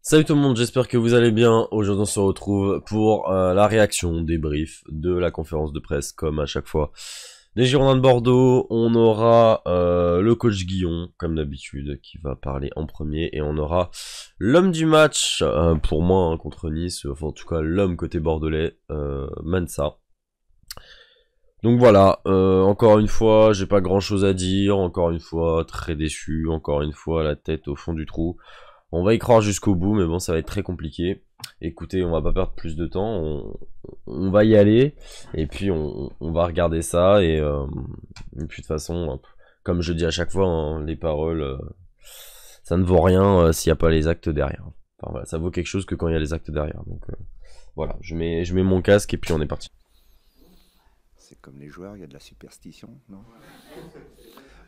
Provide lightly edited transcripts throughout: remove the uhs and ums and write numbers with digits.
Salut tout le monde, j'espère que vous allez bien. Aujourd'hui on se retrouve pour la réaction, débrief de la conférence de presse comme à chaque fois. Les Girondins de Bordeaux, on aura le coach Guillon comme d'habitude qui va parler en premier et on aura l'homme du match pour moi contre Nice, enfin en tout cas l'homme côté bordelais, Mansa. Donc voilà, encore une fois, j'ai pas grand chose à dire, encore une fois, très déçu, encore une fois, la tête au fond du trou. On va y croire jusqu'au bout, mais bon, ça va être très compliqué. Écoutez, on va pas perdre plus de temps, on va y aller, et puis on va regarder ça, et puis de toute façon, comme je dis à chaque fois, hein, les paroles, ça ne vaut rien s'il n'y a pas les actes derrière. Enfin voilà, ça vaut quelque chose que quand il y a les actes derrière. Donc voilà, je mets mon casque et puis on est parti. C'est comme les joueurs, il y a de la superstition, non?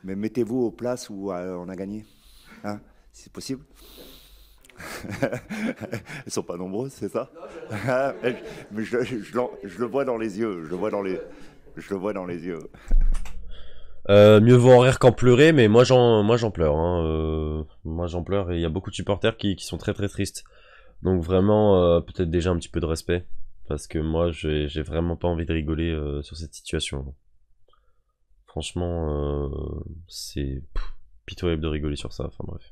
Mais mettez-vous aux places où on a gagné, hein? Si c'est possible. Ils sont pas nombreux, c'est ça? Mais je le vois dans les yeux, je le vois dans les yeux. Mieux vaut en rire qu'en pleurer, mais moi j'en pleure. Hein. Moi j'en pleure et il y a beaucoup de supporters qui sont très très tristes. Donc vraiment, peut-être déjà un petit peu de respect. Parce que moi, j'ai vraiment pas envie de rigoler sur cette situation. Franchement, c'est pitoyable de rigoler sur ça. Enfin bref.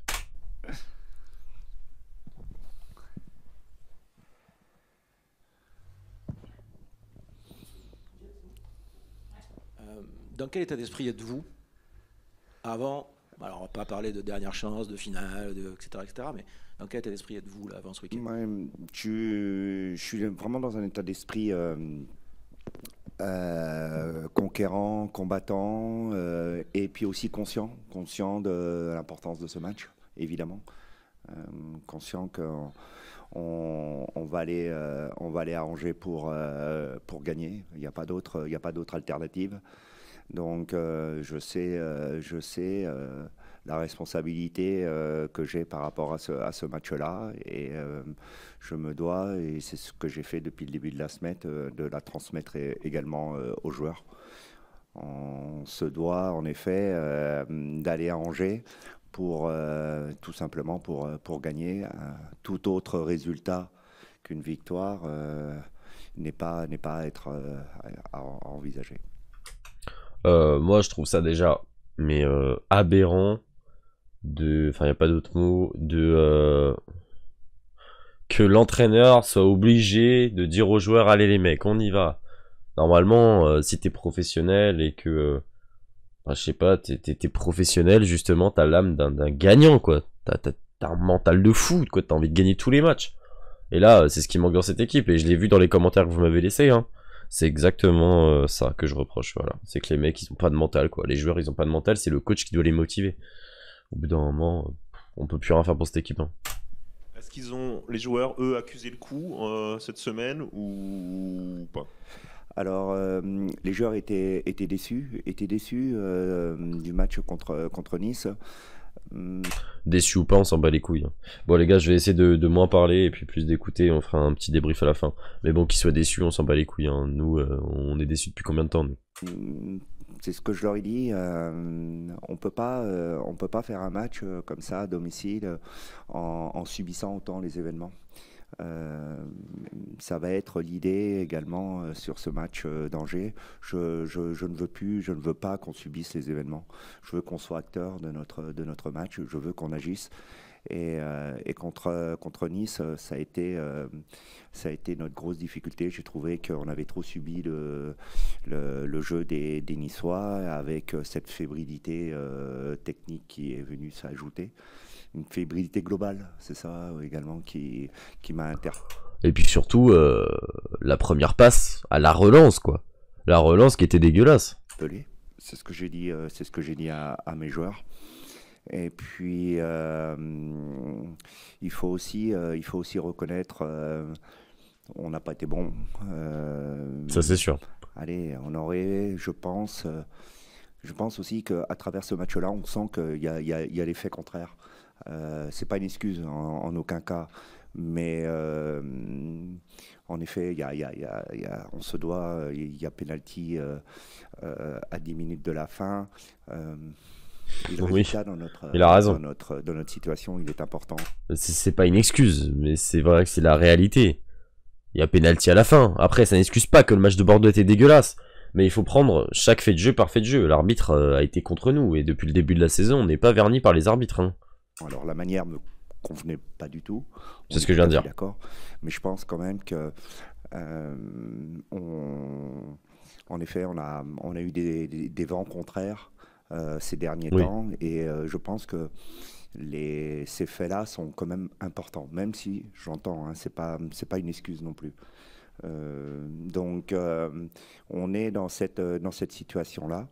Dans quel état d'esprit êtes-vous avant, alors on va pas parler de dernière chance, de finale, etc., mais dans quel état d'esprit êtes-vous là avant ce week-end? Ouais, je suis vraiment dans un état d'esprit conquérant, combattant, et puis aussi conscient de l'importance de ce match, évidemment. Euh, Conscient qu'on on va aller à Angers pour gagner. Il y a pas d'autre alternative. Donc je sais la responsabilité que j'ai par rapport à ce match-là et je me dois, et c'est ce que j'ai fait depuis le début de la semaine, de la transmettre également aux joueurs. On se doit en effet d'aller à Angers pour tout simplement pour gagner. Tout autre résultat qu'une victoire n'est pas à être à envisager. Moi, je trouve ça déjà, mais aberrant enfin, il y a pas d'autre mot, que l'entraîneur soit obligé de dire aux joueurs, allez les mecs, on y va. Normalement, si t'es professionnel et que, enfin, je sais pas, t'es professionnel, justement, t'as l'âme d'un gagnant, quoi. T'as un mental de fou, quoi. T'as envie de gagner tous les matchs. Et là, c'est ce qui manque dans cette équipe. Et je l'ai vu dans les commentaires que vous m'avez laissés, hein. C'est exactement ça que je reproche, voilà. C'est que les mecs, ils ont pas de mental, quoi. Les joueurs, ils ont pas de mental, c'est le coach qui doit les motiver. Au bout d'un moment, on peut plus rien faire pour cette équipe, hein. Est-ce qu'ils ont, les joueurs, eux, accusé le coup cette semaine ou pas? Alors, les joueurs étaient déçus du match contre Nice. Hum, Déçu ou pas, on s'en bat les couilles, hein. Bon les gars, je vais essayer de moins parler et puis plus d'écouter, on fera un petit débrief à la fin. Mais bon, qu'ils soient déçus, on s'en bat les couilles, hein. Nous, on est déçus depuis combien de temps, nous? c'est ce que je leur ai dit. On peut pas faire un match comme ça à domicile en subissant autant les événements. Euh, Ça va être l'idée également sur ce match d'Angers. Je ne veux plus, je ne veux pas qu'on subisse les événements. Je veux qu'on soit acteur de notre match. Je veux qu'on agisse. Et contre Nice, ça a été notre grosse difficulté. J'ai trouvé qu'on avait trop subi le jeu des Niçois avec cette fébrilité technique qui est venue s'ajouter. Une fébrilité globale, c'est ça également qui m'a Et puis surtout, la première passe à la relance, quoi. La relance qui était dégueulasse. interpellé. C'est ce que j'ai dit à mes joueurs. Et puis, il faut aussi reconnaître, on n'a pas été bon. Ça, c'est sûr. Allez, on aurait, je pense aussi qu'à travers ce match-là, on sent qu'il y a l'effet contraire. C'est pas une excuse en aucun cas, mais en effet, on se doit, il y a penalty à 10 minutes de la fin. Et le Oui, résultat dans notre, il a raison. dans notre situation, il est important. C'est pas une excuse, mais c'est vrai que c'est la réalité. Il y a pénalty à la fin. Après, ça n'excuse pas que le match de Bordeaux était dégueulasse. Mais il faut prendre chaque fait de jeu par fait de jeu. L'arbitre a été contre nous. Et depuis le début de la saison, on n'est pas verni par les arbitres. Hein. Alors la manière me convenait pas du tout. C'est ce que je viens de dire. D'accord. Mais je pense quand même que en effet, on a eu des vents contraires ces derniers temps. Et je pense que ces faits-là sont quand même importants. Même si, j'entends, hein, c'est pas une excuse non plus. Donc, on est dans cette situation-là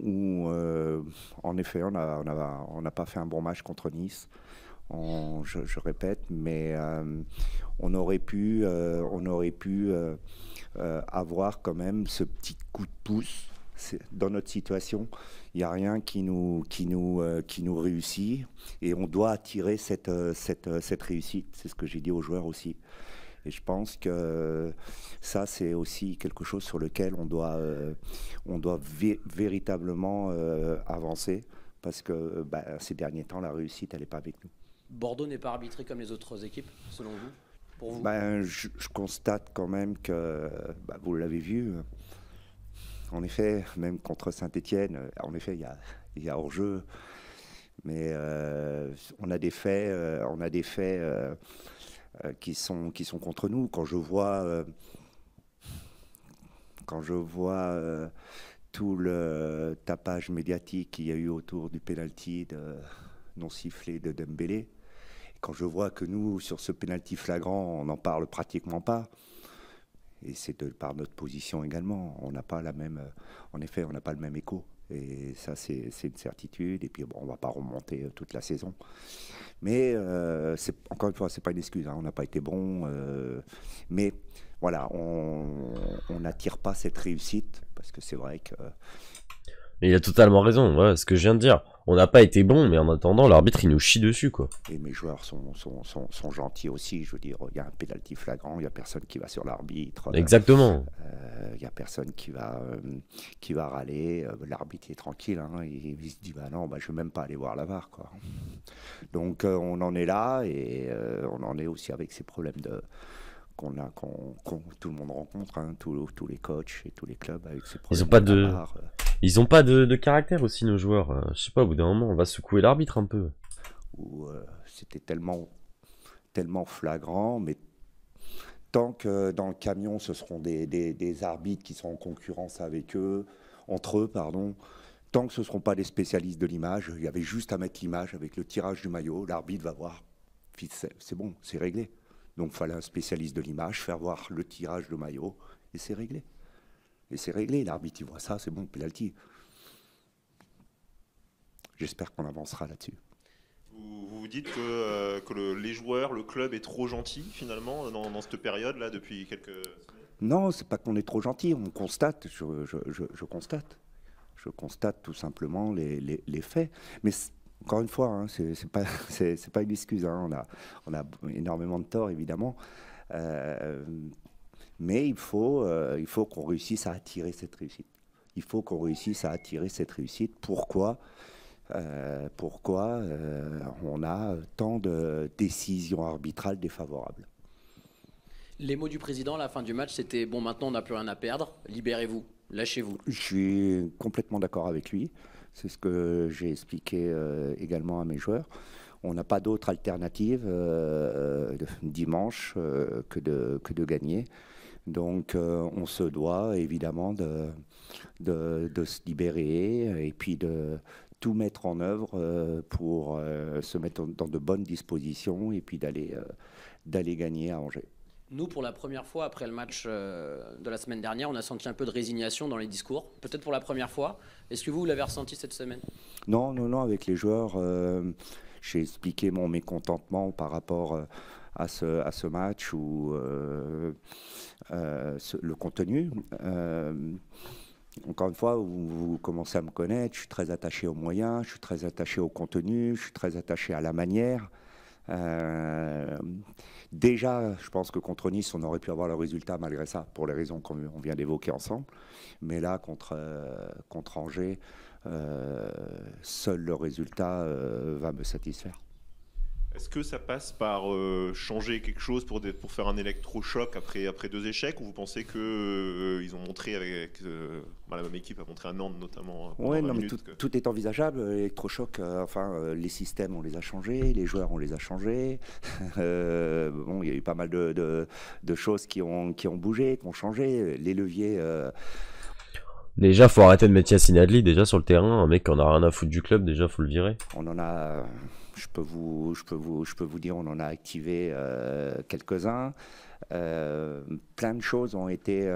où, en effet, on n'a pas fait un bon match contre Nice. Je répète, mais on aurait pu avoir quand même ce petit coup de pouce. Dans notre situation, il n'y a rien qui nous réussit et on doit attirer cette réussite. C'est ce que j'ai dit aux joueurs aussi. Et je pense que ça, c'est aussi quelque chose sur lequel on doit véritablement avancer parce que ces derniers temps, la réussite, elle n'est pas avec nous. Bordeaux n'est pas arbitré comme les autres équipes, selon vous, pour vous? Je constate quand même que, vous l'avez vu, en effet, même contre Saint-Étienne, en effet, il y a hors-jeu, mais on a des faits, qui sont contre nous. Quand je vois tout le tapage médiatique qu'il y a eu autour du pénalty non sifflé de Dembélé, quand je vois que nous, sur ce pénalty flagrant, on n'en parle pratiquement pas, et c'est par notre position également, on n'a pas la même, en effet, on n'a pas le même écho. Et ça, c'est une certitude. Et puis, bon, on ne va pas remonter toute la saison. Mais, encore une fois, ce n'est pas une excuse. Hein, on n'a pas été bon. Mais, voilà, on n'attire pas cette réussite. Parce que c'est vrai que... Et il a totalement raison. Ouais, ce que je viens de dire. On n'a pas été bon, mais en attendant, l'arbitre, il nous chie dessus, quoi. Et mes joueurs sont gentils aussi. Je veux dire, il y a un pénalty flagrant. Il n'y a personne qui va sur l'arbitre. Exactement. Il n'y a personne qui va râler. L'arbitre est tranquille. Hein, il se dit, non, je ne vais même pas aller voir la VAR, quoi. Donc, on en est là. Et on en est aussi avec ces problèmes que tout le monde rencontre, hein, tous les coachs et tous les clubs avec ces problèmes. Ils ont pas de caractère aussi, nos joueurs. Je sais pas, au bout d'un moment, on va secouer l'arbitre un peu. C'était tellement flagrant, mais tant que dans le camion, ce seront des arbitres qui sont en concurrence entre eux, tant que ce ne seront pas des spécialistes de l'image, il y avait juste à mettre l'image avec le tirage du maillot, l'arbitre va voir, c'est bon, c'est réglé. Donc il fallait un spécialiste de l'image, faire voir le tirage de maillot, et c'est réglé. Et c'est réglé, l'arbitre il voit ça, c'est bon, penalty. J'espère qu'on avancera là-dessus. Vous dites que les joueurs, le club est trop gentil finalement dans cette période-là depuis quelques semaines? Non, c'est pas qu'on est trop gentil, on constate, je constate. Je constate tout simplement les faits. Mais encore une fois, hein, c'est pas une excuse. Hein. On a énormément de tort, évidemment. Mais il faut qu'on réussisse à attirer cette réussite. Il faut qu'on réussisse à attirer cette réussite. Pourquoi on a tant de décisions arbitrales défavorables? Les mots du président à la fin du match, c'était « Bon, maintenant, on n'a plus rien à perdre. Libérez-vous. Lâchez-vous. » Je suis complètement d'accord avec lui. C'est ce que j'ai expliqué également à mes joueurs. On n'a pas d'autre alternative dimanche que de gagner. Donc on se doit évidemment de se libérer et puis de tout mettre en œuvre pour se mettre dans de bonnes dispositions et puis d'aller gagner à Angers. Nous, pour la première fois après le match de la semaine dernière, on a senti un peu de résignation dans les discours, peut-être pour la première fois. Est-ce que vous l'avez ressenti cette semaine? Non, avec les joueurs, j'ai expliqué mon mécontentement par rapport à ce match ou le contenu. Encore une fois, vous commencez à me connaître, je suis très attaché aux moyens, je suis très attaché au contenu, je suis très attaché à la manière. Déjà, je pense que contre Nice, on aurait pu avoir le résultat malgré ça, pour les raisons qu'on vient d'évoquer ensemble. Mais là, contre Angers, seul le résultat va me satisfaire. Est-ce que ça passe par changer quelque chose pour faire un électrochoc après 2 échecs, ou vous pensez que ils ont montré avec la même équipe a montré à Nantes notamment pendant Oui, 20 non, mais minutes tout est envisageable. Électrochoc, les systèmes, on les a changés, les joueurs, on les a changés. Bon, il y a eu pas mal de choses qui ont bougé, qui ont changé. Les leviers. Déjà, faut arrêter de mettre Yacine Adli déjà sur le terrain. Un mec qui en a rien à foutre du club, déjà, faut le virer. On en a, je peux vous dire, on en a activé quelques-uns. Plein de choses ont été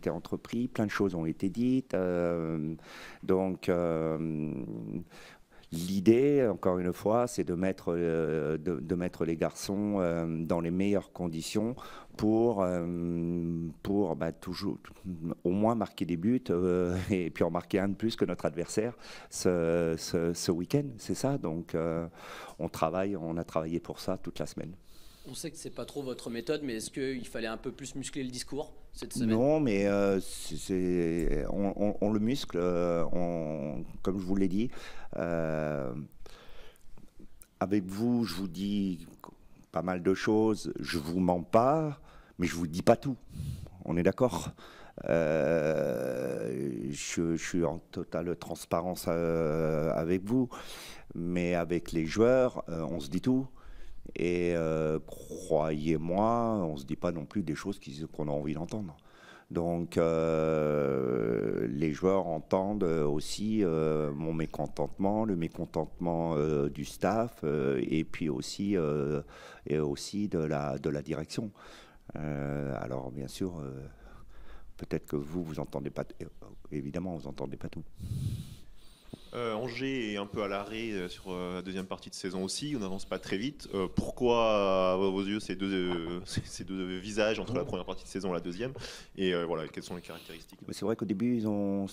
entreprises, plein de choses ont été dites. Donc, l'idée, encore une fois, c'est de mettre les garçons dans les meilleures conditions pour toujours au moins marquer des buts et puis en marquer un de plus que notre adversaire ce week-end. C'est ça. Donc, on a travaillé pour ça toute la semaine. On sait que c'est pas trop votre méthode, mais est-ce qu'il fallait un peu plus muscler le discours cette semaine? Non, mais on le muscle, comme je vous l'ai dit. Avec vous, je vous dis pas mal de choses, je vous mens pas, mais je vous dis pas tout. On est d'accord? Je suis en totale transparence avec vous, mais avec les joueurs, on se dit tout. Et croyez-moi, on ne se dit pas non plus des choses qu'on a envie d'entendre. Donc les joueurs entendent aussi mon mécontentement, le mécontentement du staff et puis aussi de la direction. Alors bien sûr, peut-être que vous entendez pas, évidemment vous n'entendez pas tout. Angers est un peu à l'arrêt sur la deuxième partie de saison aussi, on n'avance pas très vite. Pourquoi, à vos yeux, ces deux visages entre la première partie de saison et la deuxième? Et voilà, quelles sont les caractéristiques? C'est vrai qu'au début, ils ont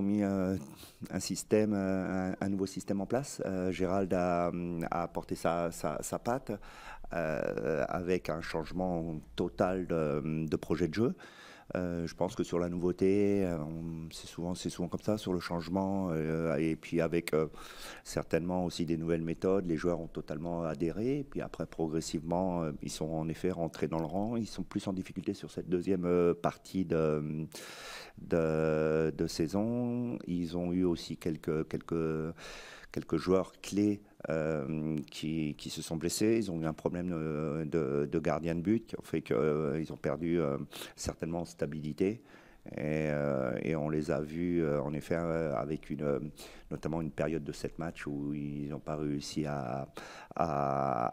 mis un nouveau système en place. Gérald a apporté sa patte avec un changement total de projet de jeu. Je pense que sur la nouveauté, c'est souvent comme ça, sur le changement, et puis avec certainement aussi des nouvelles méthodes, les joueurs ont totalement adhéré, puis après progressivement, ils sont en effet rentrés dans le rang, ils sont plus en difficulté sur cette deuxième partie de saison. Ils ont eu aussi quelques joueurs clés qui se sont blessés. Ils ont eu un problème de gardien de but qui ont fait qu'ils ont perdu certainement en stabilité. Et on les a vus en effet avec notamment une période de 7 matchs où ils n'ont pas réussi à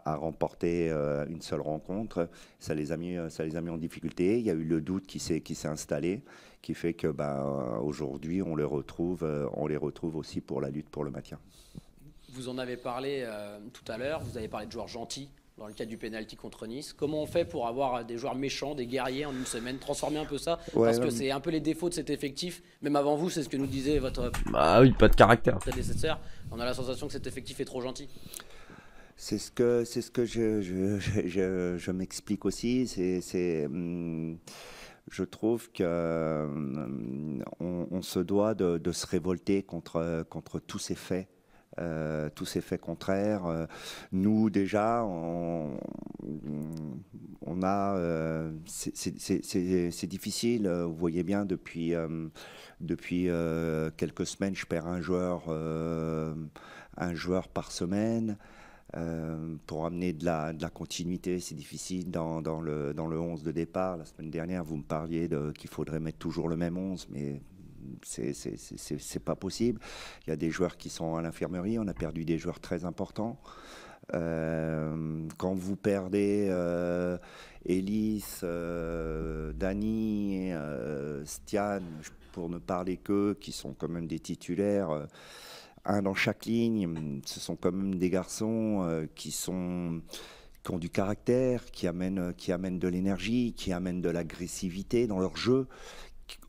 remporter une seule rencontre. Ça les a mis en difficulté. Il y a eu le doute qui s'est installé, qui fait que aujourd'hui on les retrouve aussi pour la lutte pour le maintien. Vous en avez parlé tout à l'heure, vous avez parlé de joueurs gentils dans le cadre du pénalty contre Nice. Comment on fait pour avoir des joueurs méchants, des guerriers en une semaine, transformer un peu ça? Parce que c'est un peu les défauts de cet effectif. Même avant vous, c'est ce que nous disait votre pas de caractère. prédécesseur. On a la sensation que cet effectif est trop gentil. C'est ce que je m'explique aussi. Je trouve que on se doit de se révolter contre tous ces faits. Tous ces faits contraires. Nous déjà, on a, c'est difficile. Vous voyez bien depuis quelques semaines, je perds un joueur par semaine. Pour amener de la continuité, c'est difficile dans le 11 de départ. La semaine dernière, vous me parliez qu'il faudrait mettre toujours le même 11, mais c'est pas possible. Il y a des joueurs qui sont à l'infirmerie, on a perdu des joueurs très importants. Quand vous perdez Elis, Dany, Stian, pour ne parler qu'eux, qui sont quand même des titulaires, un dans chaque ligne, ce sont quand même des garçons qui ont du caractère, qui amènent de l'énergie, qui amènent de l'agressivité dans leur jeu,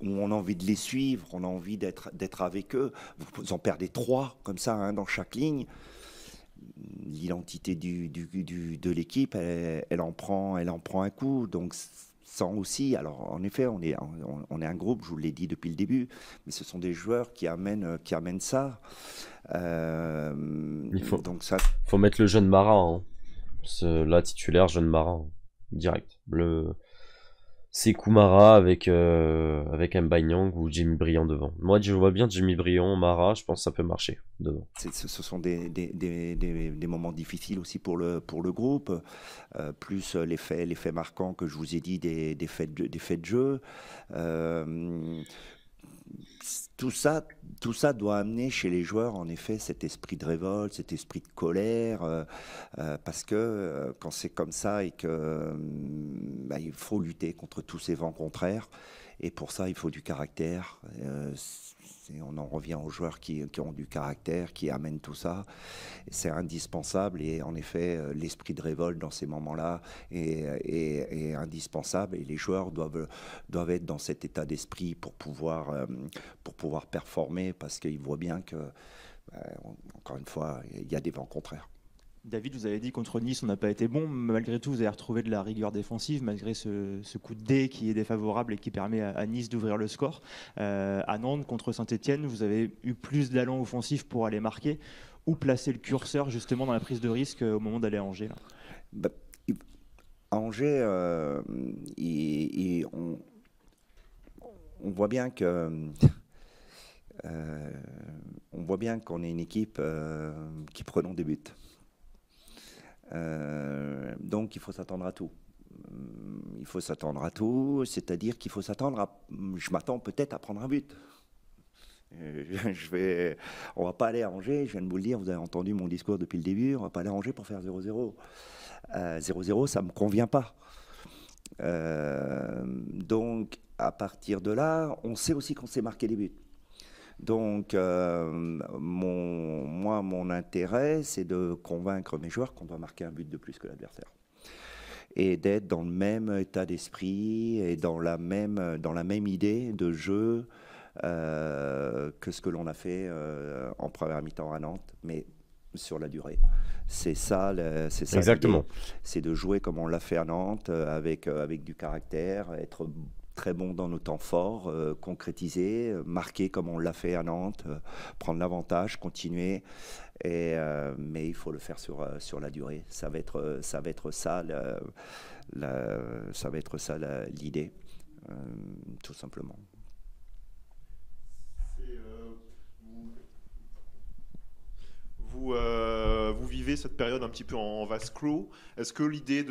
où on a envie de les suivre, on a envie d'être avec eux. Vous en perdez 3 comme ça, dans chaque ligne. L'identité de l'équipe, elle en prend un coup. Donc sent aussi, alors en effet, on est un groupe, je vous l'ai dit depuis le début, mais ce sont des joueurs qui amènent ça. Donc faut mettre le jeune Marat, hein. Là, titulaire, jeune Marat, hein. Direct. Sekou Mara avec Mbanyang ou Jimmy Briand devant. Moi, je vois bien Jimmy Briand, Mara, je pense que ça peut marcher devant. Ce sont des moments difficiles aussi pour le groupe, plus les faits marquants que je vous ai dit des faits de jeu. Tout ça doit amener chez les joueurs, en effet, cet esprit de révolte, cet esprit de colère, parce que quand c'est comme ça et que il faut lutter contre tous ces vents contraires, et pour ça, il faut du caractère. On en revient aux joueurs qui ont du caractère, qui amènent tout ça. C'est indispensable, et en effet, l'esprit de révolte dans ces moments-là est indispensable, et les joueurs doivent être dans cet état d'esprit pour pouvoir performer, parce qu'ils voient bien que, encore une fois, il y a des vents contraires. David, vous avez dit contre Nice, on n'a pas été bon. Malgré tout, vous avez retrouvé de la rigueur défensive, malgré ce coup de dé qui est défavorable et qui permet à Nice d'ouvrir le score. À Nantes, contre Saint-Etienne, vous avez eu plus d'allants offensifs pour aller marquer. Où placer le curseur, justement, dans la prise de risque au moment d'aller à Angers là? À Angers, on voit bien que... on voit bien qu'on est une équipe qui prenons des buts. Donc il faut s'attendre à tout. Il faut s'attendre à tout, c'est-à-dire qu'il faut s'attendre à... Je m'attends peut-être à prendre un but. On va pas aller à Angers, je viens de vous le dire, vous avez entendu mon discours depuis le début, on va pas aller à Angers pour faire 0-0. 0-0, ça me convient pas. Donc à partir de là, on sait aussi qu'on sait marquer des buts. Donc, mon intérêt, c'est de convaincre mes joueurs qu'on doit marquer un but de plus que l'adversaire. Et d'être dans le même état d'esprit et dans la même idée de jeu que ce que l'on a fait en première mi-temps à Nantes, mais sur la durée. C'est ça exactement. C'est de jouer comme on l'a fait à Nantes, avec du caractère, être très bon dans nos temps forts, concrétiser, marquer comme on l'a fait à Nantes, prendre l'avantage, continuer. Mais il faut le faire sur la durée. Ça va être ça l'idée, tout simplement. Vous vivez cette période un petit peu en vase clos. Est-ce que l'idée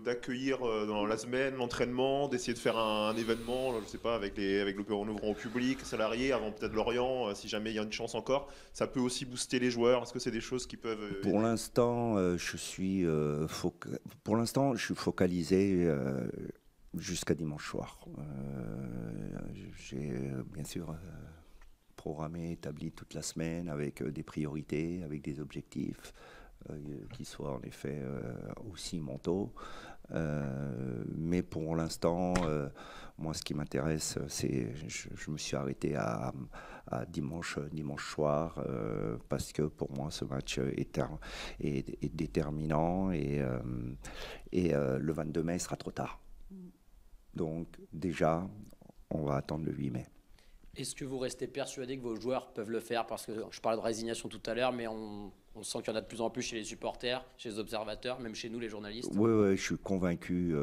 d'accueillir dans la semaine l'entraînement, d'essayer de faire un événement, je ne sais pas, avec le ouvrant au public, salariés, avant peut-être Lorient, si jamais il y a une chance encore, ça peut aussi booster les joueurs? Est-ce que c'est des choses qui peuvent... Pour l'instant, je suis focalisé jusqu'à dimanche soir. J'ai bien sûr... programmé, établi toute la semaine avec des priorités, avec des objectifs qui soient en effet aussi mentaux. Mais pour l'instant, moi ce qui m'intéresse, c'est je me suis arrêté à dimanche soir parce que pour moi ce match est déterminant et le 22 mai sera trop tard. Donc déjà, on va attendre le 8 mai. Est-ce que vous restez persuadé que vos joueurs peuvent le faire? Parce que je parlais de résignation tout à l'heure, mais on sent qu'il y en a de plus en plus chez les supporters, chez les observateurs, même chez nous les journalistes. Oui, je suis convaincu.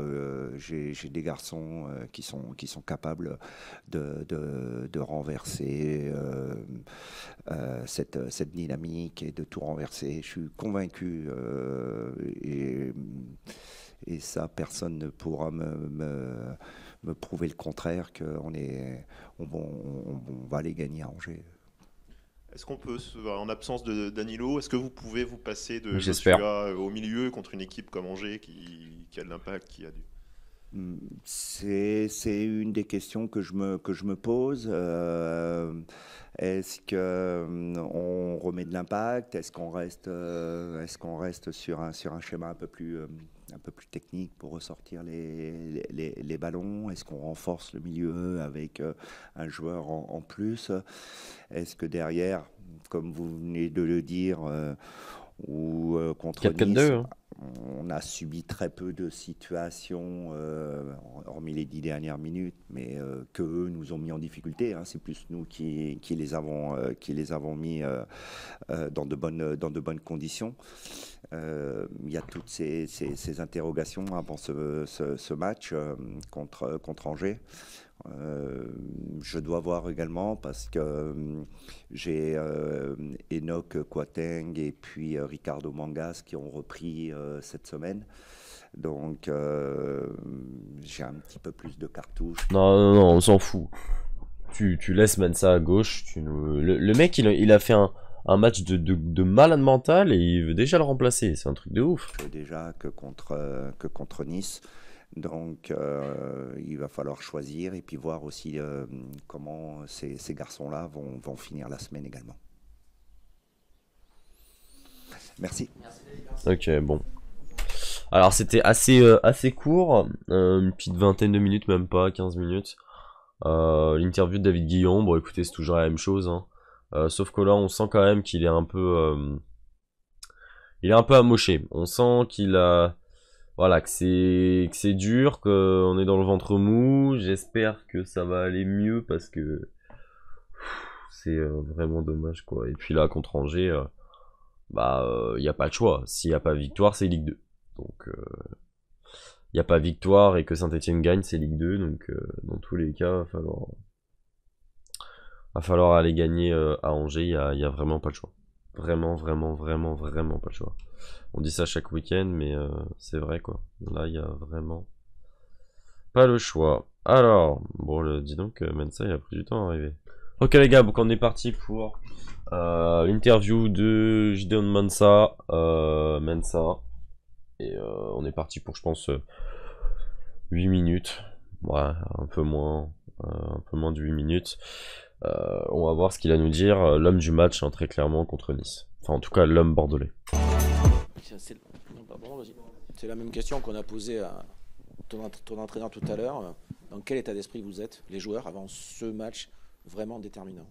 J'ai des garçons qui sont capables de renverser cette dynamique et de tout renverser. Je suis convaincu et ça, personne ne pourra me prouver le contraire, qu'on va aller gagner à Angers. Est-ce qu'on peut, en absence de Danilo, est-ce que vous pouvez vous passer de Joshua au milieu contre une équipe comme Angers qui a de l'impact, qui a du... C'est une des questions que je me pose. Est-ce qu'on remet de l'impact? Est-ce qu'on reste sur un schéma un peu plus technique pour ressortir les ballons? Est-ce qu'on renforce le milieu avec un joueur en plus? Est-ce que derrière, comme vous venez de le dire, où contre 4-4-2, Nice, hein. on a subi très peu de situations, hormis les 10 dernières minutes, mais que eux nous ont mis en difficulté. Hein. C'est plus nous qui les avons mis dans de bonnes conditions. Il y a toutes ces interrogations avant ce match contre Angers. Je dois voir également parce que j'ai Enoch Kouateng et puis Ricardo Mangas qui ont repris cette semaine. Donc j'ai un petit peu plus de cartouches. Non, on s'en fout. Tu laisses Mensah à gauche. Le mec, il a fait un match de malade mental et il veut déjà le remplacer. C'est un truc de ouf. Déjà que contre Nice. Donc il va falloir choisir et puis voir aussi comment ces garçons-là vont finir la semaine également. Merci. Ok, bon. Alors c'était assez court, une petite vingtaine de minutes, même pas, 15 minutes. L'interview de David Guillon, bon écoutez, c'est toujours la même chose, hein. Sauf que là on sent quand même qu'il est un peu amoché. On sent qu'il a... Voilà, que c'est dur, qu'on est dans le ventre mou. J'espère que ça va aller mieux parce que c'est vraiment dommage, quoi. Et puis là, contre Angers, il n'y a pas de choix. S'il n'y a pas victoire, c'est Ligue 2. Donc, il n'y a pas victoire et que Saint-Etienne gagne, c'est Ligue 2. Donc, dans tous les cas, va falloir aller gagner à Angers. Il y a vraiment pas le choix. Vraiment pas le choix. On dit ça chaque week-end, mais c'est vrai, quoi. Là, il y a vraiment pas le choix. Alors, bon, dis donc, Mensah, il a pris du temps à arriver. Ok, les gars, donc on est parti pour l'interview de Gideon Mensah. Et on est parti pour, je pense, 8 minutes. Ouais, un peu moins de 8 minutes. On va voir ce qu'il a à nous dire. L'homme du match, hein, très clairement, contre Nice. Enfin, en tout cas, l'homme bordelais. C'est la même question qu'on a posée à ton entraîneur tout à l'heure. Dans quel état d'esprit vous êtes, les joueurs, avant ce match vraiment déterminant?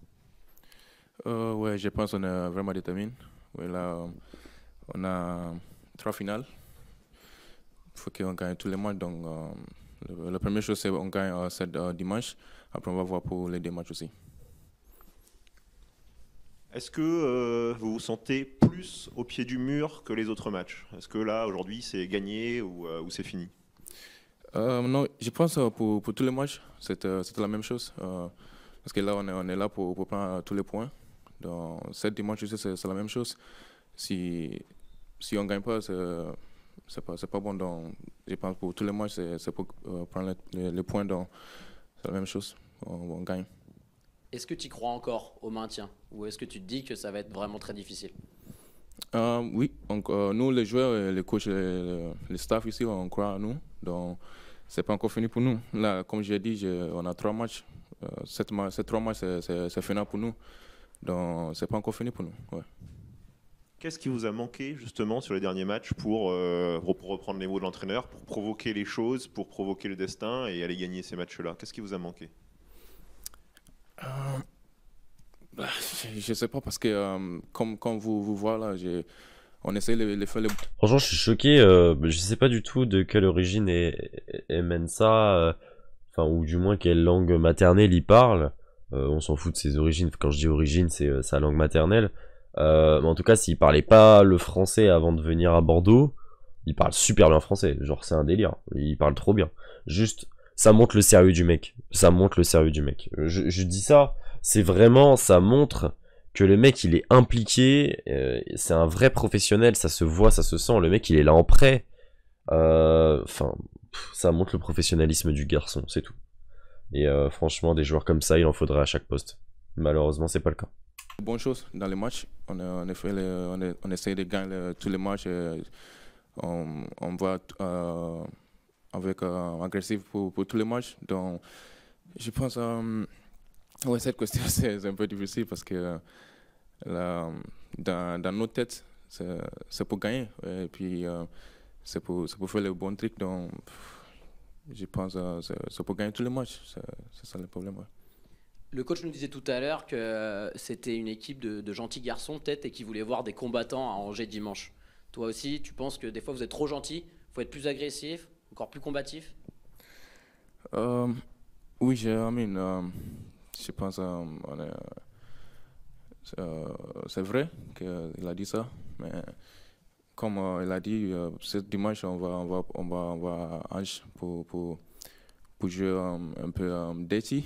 Ouais, je pense qu'on est vraiment déterminé. Ouais, là, on a 3 finales. Il faut qu'on gagne tous les matchs. Donc, la première chose, c'est qu'on gagne dimanche. Après, on va voir pour les 2 matchs aussi. Est-ce que vous vous sentez plus au pied du mur que les autres matchs? Est-ce que là, aujourd'hui, c'est gagné ou c'est fini? Non, je pense pour tous les matchs, c'était la même chose. Parce que là, on est là pour prendre tous les points. Donc, cette dimanche aussi, c'est la même chose. Si on ne gagne pas, c'est pas bon. Donc, je pense pour tous les matchs, c'est pour prendre les points. Donc, c'est la même chose. On gagne. Est-ce que tu y crois encore au maintien? Ou est-ce que tu te dis que ça va être vraiment très difficile? Oui, donc, nous, les joueurs, les coachs, les staff ici, on croit à nous. Donc, c'est pas encore fini pour nous. Là, comme j'ai dit, on a 3 matchs. Ces 3 matchs, c'est final pour nous. Donc, c'est pas encore fini pour nous. Ouais. Qu'est-ce qui vous a manqué justement sur les derniers matchs pour reprendre les mots de l'entraîneur, pour provoquer les choses, pour provoquer le destin et aller gagner ces matchs-là? Qu'est-ce qui vous a manqué? Je sais pas parce que comme vous voyez là, on essaie de faire les... Franchement, je suis choqué. Je sais pas du tout de quelle origine est Mensah, enfin ou du moins quelle langue maternelle il parle. On s'en fout de ses origines. Quand je dis origine, c'est sa langue maternelle. Mais en tout cas, s'il parlait pas le français avant de venir à Bordeaux, il parle super bien français. Genre, c'est un délire. Il parle trop bien. Juste, ça montre le sérieux du mec. Je dis ça, c'est vraiment, ça montre que le mec, il est impliqué. C'est un vrai professionnel. Ça se voit, ça se sent. Le mec, il est là en prêt. Enfin, ça montre le professionnalisme du garçon, c'est tout. Et franchement, des joueurs comme ça, il en faudrait à chaque poste. Malheureusement, c'est pas le cas. Bonne chose dans les matchs. On essaie de gagner tous les matchs. On va avec agressif pour tous les matchs. Donc, je pense ouais, cette question c'est un peu difficile parce que dans nos têtes, c'est pour gagner. Et puis, c'est pour faire le bon truc. Donc, je pense que c'est pour gagner tous les matchs. C'est ça le problème. Ouais. Le coach nous disait tout à l'heure que c'était une équipe de gentils garçons peut-être et qui voulaient voir des combattants à Angers dimanche. Toi aussi, tu penses que des fois vous êtes trop gentil, il faut être plus agressif, encore plus combatif? Oui, je pense c'est vrai qu'il a dit ça, mais comme il a dit, ce dimanche on va à Angers pour jouer un peu dirty.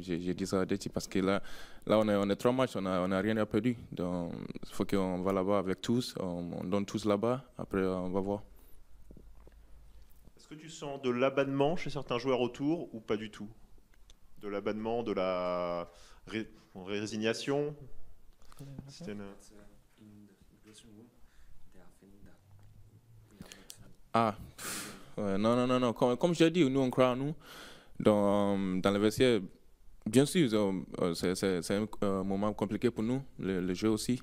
J'ai dit ça dirty parce que là on est 3 matchs, on a rien à perdu. Donc il faut qu'on va là-bas avec tous, on donne tous là-bas, après on va voir. Est-ce que tu sens de l'abattement chez certains joueurs autour ou pas du tout? De l'abattement, de la résignation? Non. Comme je l'ai dit, nous on croit en nous. Dans le vestiaire, bien sûr, c'est un moment compliqué pour nous, le jeu aussi.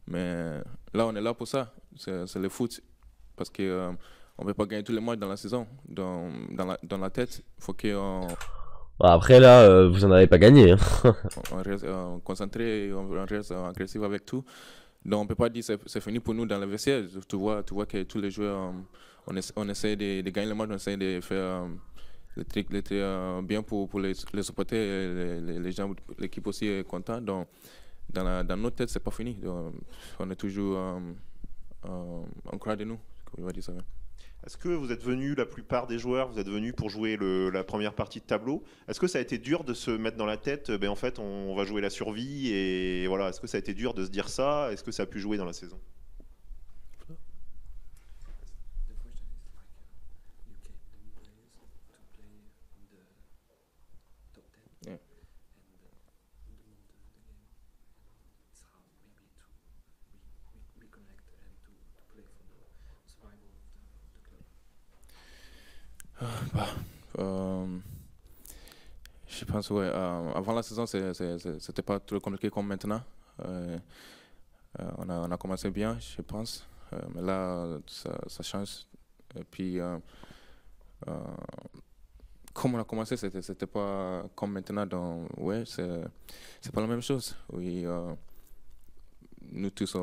Mais là, on est là pour ça. C'est le foot. Parce qu'on ne peut pas gagner tous les matchs dans la saison. Dans la tête, il faut qu'on... Après là, vous en avez pas gagné. Hein. On reste concentré et on reste agressif avec tout. Donc on ne peut pas dire que c'est fini pour nous dans le vestiaire. Tu vois que tous les joueurs, on essaie de gagner le match, on essaie de faire les trucs bien pour les supporters, les gens, l'équipe aussi est contente. Donc dans notre tête, c'est pas fini. Donc, on est toujours en croit de nous, on va dire ça. Est-ce que vous êtes venus, la plupart des joueurs, vous êtes venus pour jouer la première partie de tableau? Est-ce que ça a été dur de se mettre dans la tête, en fait, on va jouer la survie et voilà. Est-ce que ça a été dur de se dire ça? Est-ce que ça a pu jouer dans la saison? Je pense ouais. Avant la saison, c'était pas trop compliqué comme maintenant. On a commencé bien, je pense. Mais là, ça change. Et puis, comme on a commencé, c'était pas comme maintenant. Donc, ouais, c'est pas la même chose. Oui, nous tous,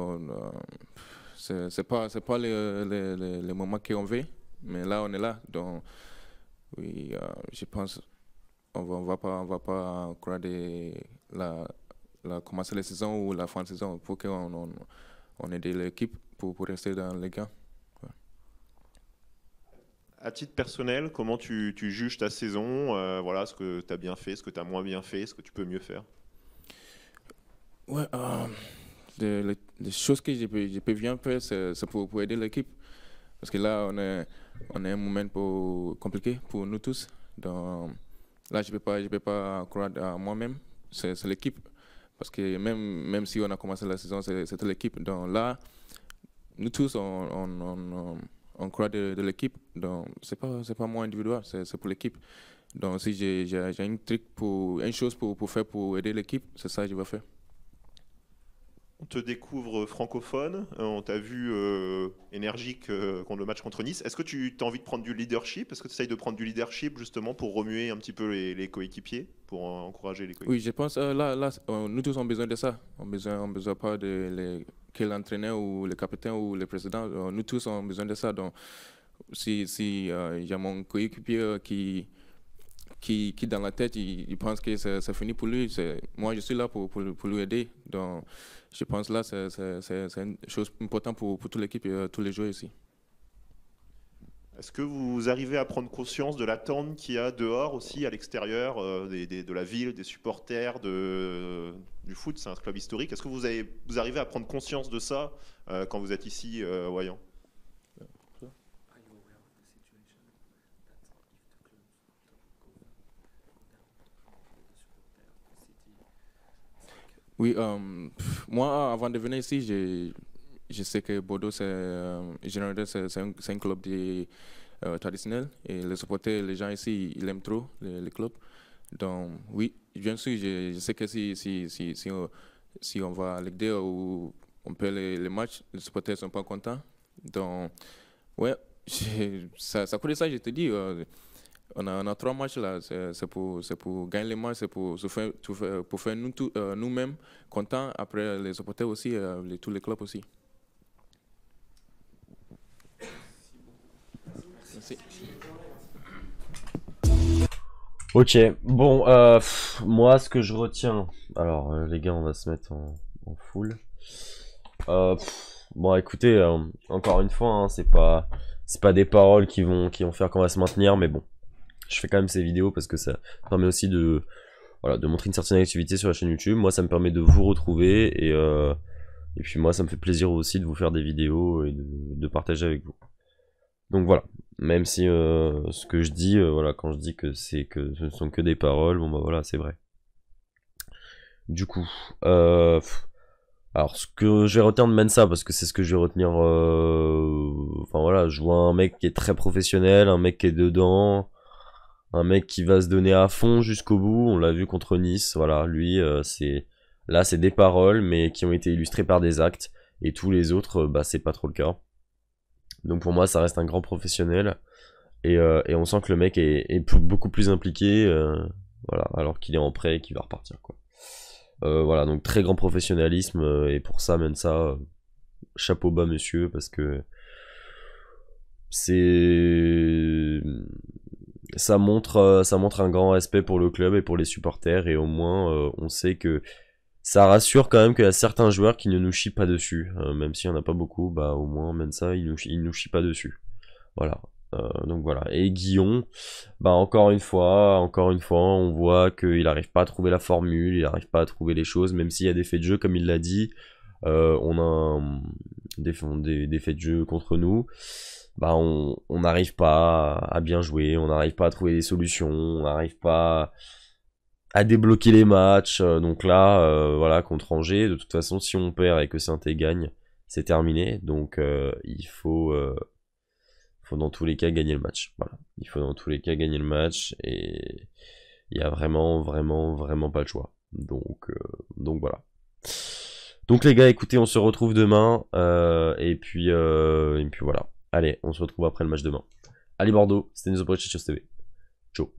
c'est pas les moments qu'on veut, mais là, on est là. Donc, oui, je pense on va pas croire commencer la saison ou la fin de saison pour qu'on aide l'équipe pour rester dans les gains. Ouais. À titre personnel, comment tu juges ta saison? Voilà, ce que tu as bien fait, ce que tu as moins bien fait, ce que tu peux mieux faire? Ouais, les choses que je peux bien faire, c'est pour aider l'équipe. Parce que là, on est un moment compliqué pour nous tous. Donc, là, je peux pas croire à moi-même. C'est l'équipe. Parce que même si on a commencé la saison, c'était l'équipe. Donc là, nous tous, on croit de l'équipe. Donc, c'est pas moi individuel, c'est pour l'équipe. Donc, si j'ai une chose pour faire pour aider l'équipe, c'est ça que je vais faire. On te découvre francophone, on t'a vu énergique contre le match contre Nice. Est-ce que tu as envie de prendre du leadership? Est-ce que tu essayes de prendre du leadership justement pour remuer un petit peu les coéquipiers, pour encourager les coéquipiers? Oui, je pense là nous tous avons besoin de ça. On besoin pas que l'entraîneur ou le capitaine ou le président. Nous tous avons besoin de ça. Donc, si y a mon coéquipier qui dans la tête, il pense que c'est fini pour lui. Moi, je suis là pour lui aider. Donc, je pense là, c'est une chose importante pour toute l'équipe et tous les joueurs ici. Est-ce que vous arrivez à prendre conscience de l'attente qu'il y a dehors aussi, à l'extérieur de la ville, des supporters, du foot? C'est un club historique. Est-ce que vous arrivez à prendre conscience de ça quand vous êtes ici, Wayan? Oui, moi, avant de venir ici, je sais que Bordeaux, c'est un club traditionnel. Et les supporters, les gens ici, ils aiment trop le club. Donc, oui, bien sûr, je sais que si on va à Ligue 2 ou on perd les matchs, les supporters ne sont pas contents. Donc, ouais, ça coûte ça, je te dis. On a 3 matchs là, c'est pour gagner les matchs, c'est pour pour faire nous-mêmes contents, après les supporters aussi, tous les clubs aussi. Merci. Ok, bon, moi ce que je retiens, alors les gars on va se mettre en full. Bon écoutez, encore une fois, hein, c'est pas des paroles qui vont faire qu'on va se maintenir, mais bon, je fais quand même ces vidéos parce que ça permet aussi de montrer une certaine activité sur la chaîne YouTube. Moi ça me permet de vous retrouver et puis moi ça me fait plaisir aussi de vous faire des vidéos et de partager avec vous. Donc voilà, même si ce que je dis, voilà, quand je dis que ce ne sont que des paroles, bon bah voilà, c'est vrai. Du coup, alors ce que je vais retenir de Mensa, parce que c'est ce que je vais retenir, enfin voilà, je vois un mec qui est très professionnel, un mec qui est dedans, un mec qui va se donner à fond jusqu'au bout, on l'a vu contre Nice, voilà, lui, c'est des paroles, mais qui ont été illustrées par des actes, et tous les autres, bah c'est pas trop le cas. Donc pour moi ça reste un grand professionnel et on sent que le mec est beaucoup plus impliqué, voilà, alors qu'il est en prêt et qu'il va repartir quoi. Voilà, donc très grand professionnalisme et pour ça Mensa, chapeau bas monsieur, parce que ça montre un grand respect pour le club et pour les supporters, et au moins on sait que ça rassure quand même qu'il y a certains joueurs qui ne nous chient pas dessus, même s'il n'y en a pas beaucoup, bah au moins Mensa il nous chie pas dessus. Voilà. Donc voilà. Et Guillon, bah encore une fois, on voit qu'il n'arrive pas à trouver la formule, il n'arrive pas à trouver les choses, même s'il y a des faits de jeu, comme il l'a dit, on a des faits de jeu contre nous, bah on n'arrive pas à bien jouer, on n'arrive pas à trouver des solutions, on n'arrive pas à débloquer les matchs. Donc là, voilà, contre Angers, de toute façon, si on perd et que Saint-Étienne gagne, c'est terminé. Donc il faut dans tous les cas gagner le match. Voilà, il faut dans tous les cas gagner le match, et il y a vraiment pas le choix. Donc voilà. Donc les gars, écoutez, on se retrouve demain, et puis voilà. Allez, on se retrouve après le match demain. Allez Bordeaux, c'était News TV. Ciao.